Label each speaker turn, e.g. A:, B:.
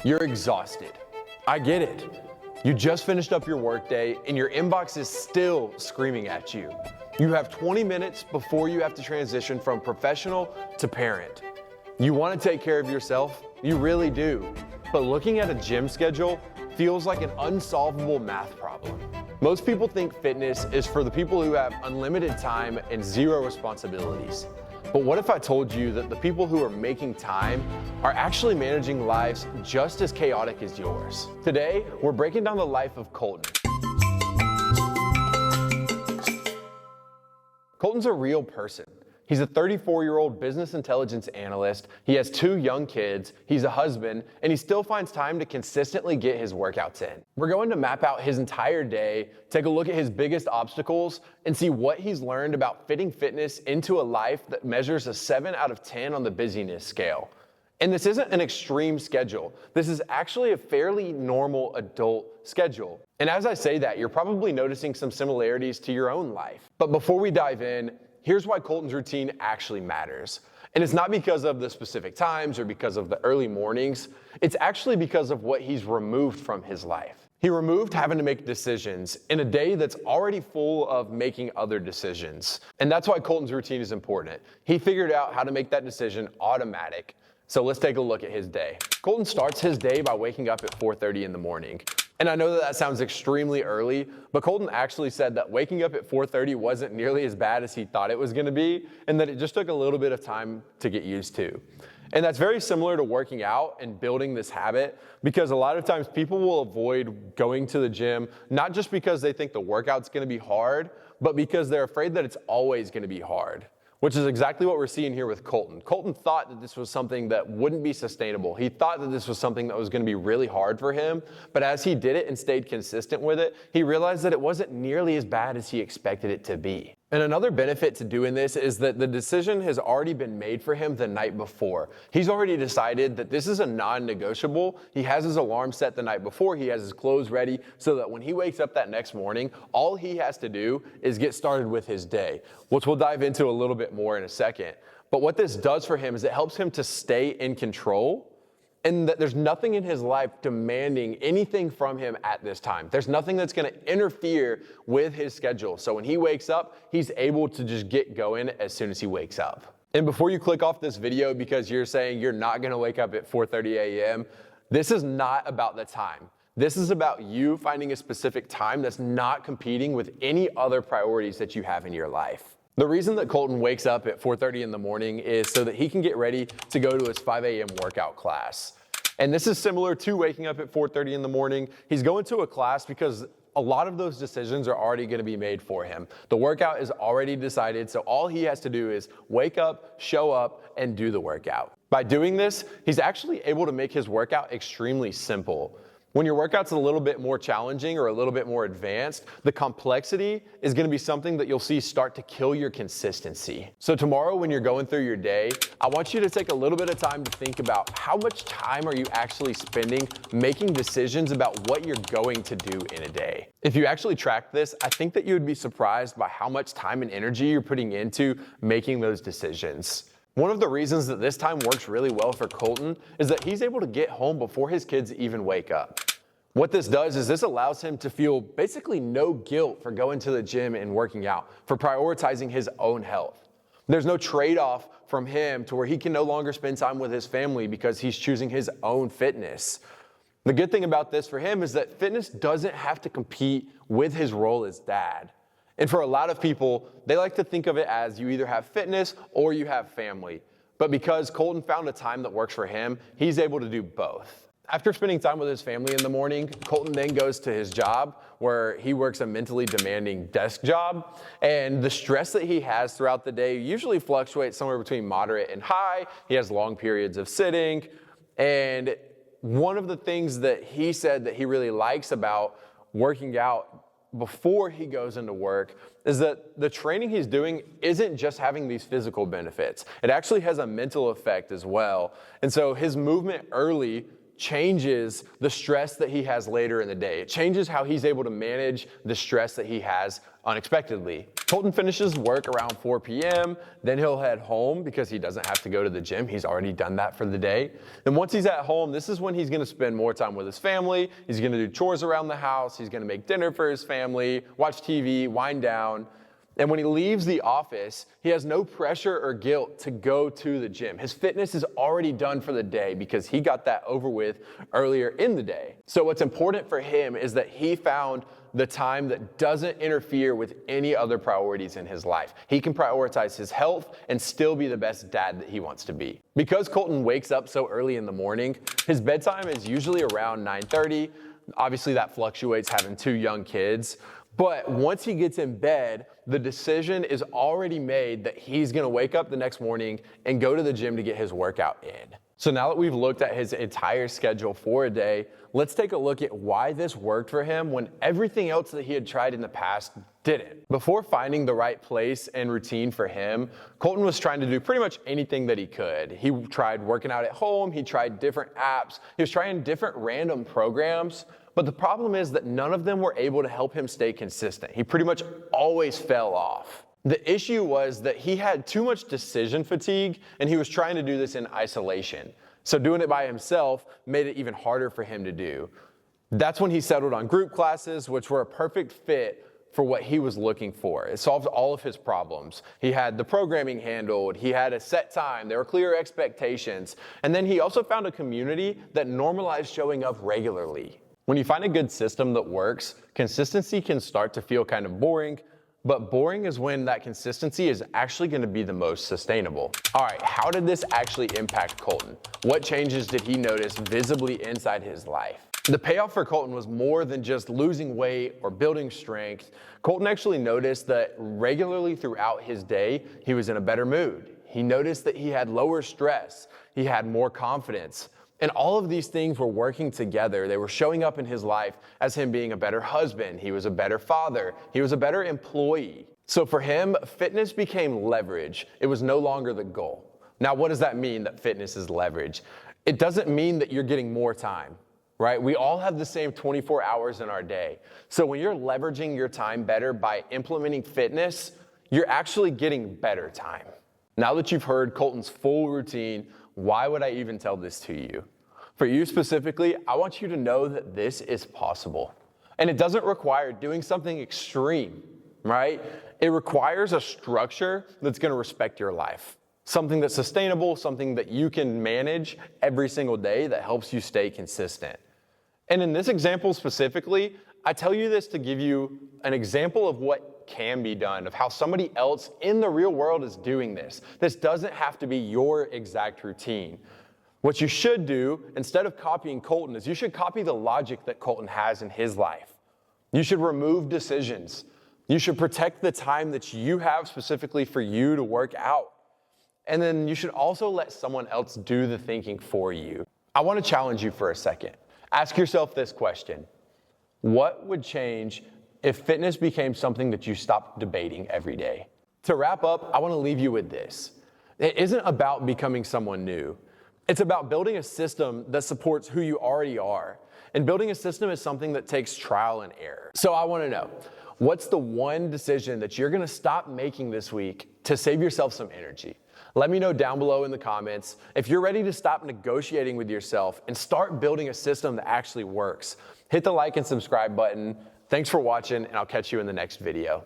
A: You're exhausted. I get it. You just finished up your workday and your inbox is still screaming at you. You have 20 minutes before you have to transition from professional to parent. You want to take care of yourself, you really do. But looking at a gym schedule feels like an unsolvable math problem. Most people think fitness is for the people who have unlimited time and zero responsibilities. But what if I told you that the people who are making time are actually managing lives just as chaotic as yours? Today, we're breaking down the life of Colton. Colton's a real person. He's a 34-year-old business intelligence analyst. He has 2 young kids, he's a husband, and he still finds time to consistently get his workouts in. We're going to map out his entire day, take a look at his biggest obstacles, and see what he's learned about fitting fitness into a life that measures a 7 out of 10 on the busyness scale. And this isn't an extreme schedule. This is actually a fairly normal adult schedule. And as I say that, you're probably noticing some similarities to your own life. But before we dive in, here's why Colton's routine actually matters. And it's not because of the specific times or because of the early mornings. It's actually because of what he's removed from his life. He removed having to make decisions in a day that's already full of making other decisions. And that's why Colton's routine is important. He figured out how to make that decision automatic. So let's take a look at his day. Colton starts his day by waking up at 4:30 in the morning. And I know that sounds extremely early, but Colton actually said that waking up at 4:30 wasn't nearly as bad as he thought it was gonna be, and that it just took a little bit of time to get used to. And that's very similar to working out and building this habit, because a lot of times people will avoid going to the gym, not just because they think the workout's gonna be hard, but because they're afraid that it's always gonna be hard. Which is exactly what we're seeing here with Colton. Colton thought that this was something that wouldn't be sustainable. He thought that this was something that was gonna be really hard for him, but as he did it and stayed consistent with it, he realized that it wasn't nearly as bad as he expected it to be. And another benefit to doing this is that the decision has already been made for him the night before. He's already decided that this is a non-negotiable. He has his alarm set the night before, he has his clothes ready, so that when he wakes up that next morning, all he has to do is get started with his day, which we'll dive into a little bit more in a second. But what this does for him is it helps him to stay in control, and that there's nothing in his life demanding anything from him at this time. There's nothing that's gonna interfere with his schedule. So when he wakes up, he's able to just get going as soon as he wakes up. And before you click off this video because you're saying you're not gonna wake up at 4:30 a.m., this is not about the time. This is about you finding a specific time that's not competing with any other priorities that you have in your life. The reason that Colton wakes up at 4:30 in the morning is so that he can get ready to go to his 5 a.m. workout class. And this is similar to waking up at 4:30 in the morning. He's going to a class because a lot of those decisions are already gonna be made for him. The workout is already decided, so all he has to do is wake up, show up, and do the workout. By doing this, he's actually able to make his workout extremely simple. When your workout's a little bit more challenging or a little bit more advanced, the complexity is gonna be something that you'll see start to kill your consistency. So tomorrow when you're going through your day, I want you to take a little bit of time to think about how much time are you actually spending making decisions about what you're going to do in a day. If you actually track this, I think that you would be surprised by how much time and energy you're putting into making those decisions. One of the reasons that this time works really well for Colton is that he's able to get home before his kids even wake up. What this does is this allows him to feel basically no guilt for going to the gym and working out, for prioritizing his own health. There's no trade-off from him to where he can no longer spend time with his family because he's choosing his own fitness. The good thing about this for him is that fitness doesn't have to compete with his role as dad. And for a lot of people, they like to think of it as you either have fitness or you have family. But because Colton found a time that works for him, he's able to do both. After spending time with his family in the morning, Colton then goes to his job where he works a mentally demanding desk job. And the stress that he has throughout the day usually fluctuates somewhere between moderate and high. He has long periods of sitting. And one of the things that he said that he really likes about working out before he goes into work is that the training he's doing isn't just having these physical benefits. It actually has a mental effect as well. And so his movement early changes the stress that he has later in the day. It changes how he's able to manage the stress that he has unexpectedly. Colton finishes work around 4 p.m., then he'll head home because he doesn't have to go to the gym. He's already done that for the day. And once he's at home, this is when he's gonna spend more time with his family. He's gonna do chores around the house. He's gonna make dinner for his family, watch TV, wind down. And when he leaves the office, he has no pressure or guilt to go to the gym. His fitness is already done for the day because he got that over with earlier in the day. So what's important for him is that he found the time that doesn't interfere with any other priorities in his life. He can prioritize his health and still be the best dad that he wants to be. Because Colton wakes up so early in the morning, his bedtime is usually around 9:30. Obviously that fluctuates having 2 young kids. But once he gets in bed, the decision is already made that he's gonna wake up the next morning and go to the gym to get his workout in. So now that we've looked at his entire schedule for a day, let's take a look at why this worked for him when everything else that he had tried in the past didn't. Before finding the right place and routine for him, Colton was trying to do pretty much anything that he could. He tried working out at home, he tried different apps, he was trying different random programs. But the problem is that none of them were able to help him stay consistent. He pretty much always fell off. The issue was that he had too much decision fatigue and he was trying to do this in isolation. So doing it by himself made it even harder for him to do. That's when he settled on group classes, which were a perfect fit for what he was looking for. It solved all of his problems. He had the programming handled, he had a set time, there were clear expectations, and then he also found a community that normalized showing up regularly. When you find a good system that works, consistency can start to feel kind of boring, but boring is when that consistency is actually going to be the most sustainable. All right, how did this actually impact Colton? What changes did he notice visibly inside his life? The payoff for Colton was more than just losing weight or building strength. Colton actually noticed that regularly throughout his day, he was in a better mood. He noticed that he had lower stress, he had more confidence. And all of these things were working together. They were showing up in his life as him being a better husband. He was a better father. He was a better employee. So for him, fitness became leverage. It was no longer the goal. Now, what does that mean that fitness is leverage? It doesn't mean that you're getting more time, right? We all have the same 24 hours in our day. So when you're leveraging your time better by implementing fitness, you're actually getting better time. Now that you've heard Colton's full routine, why would I even tell this to you? For you specifically, I want you to know that this is possible. And it doesn't require doing something extreme, right? It requires a structure that's gonna respect your life. Something that's sustainable, something that you can manage every single day that helps you stay consistent. And in this example specifically, I tell you this to give you an example of what can be done, of how somebody else in the real world is doing this. This doesn't have to be your exact routine. What you should do, instead of copying Colton, is you should copy the logic that Colton has in his life. You should remove decisions. You should protect the time that you have specifically for you to work out. And then you should also let someone else do the thinking for you. I want to challenge you for a second. Ask yourself this question. What would change if fitness became something that you stopped debating every day? To wrap up, I want to leave you with this. It isn't about becoming someone new. It's about building a system that supports who you already are. And building a system is something that takes trial and error. So I want to know, what's the one decision that you're going to stop making this week to save yourself some energy? Let me know down below in the comments. If you're ready to stop negotiating with yourself and start building a system that actually works, hit the like and subscribe button. Thanks for watching, and I'll catch you in the next video.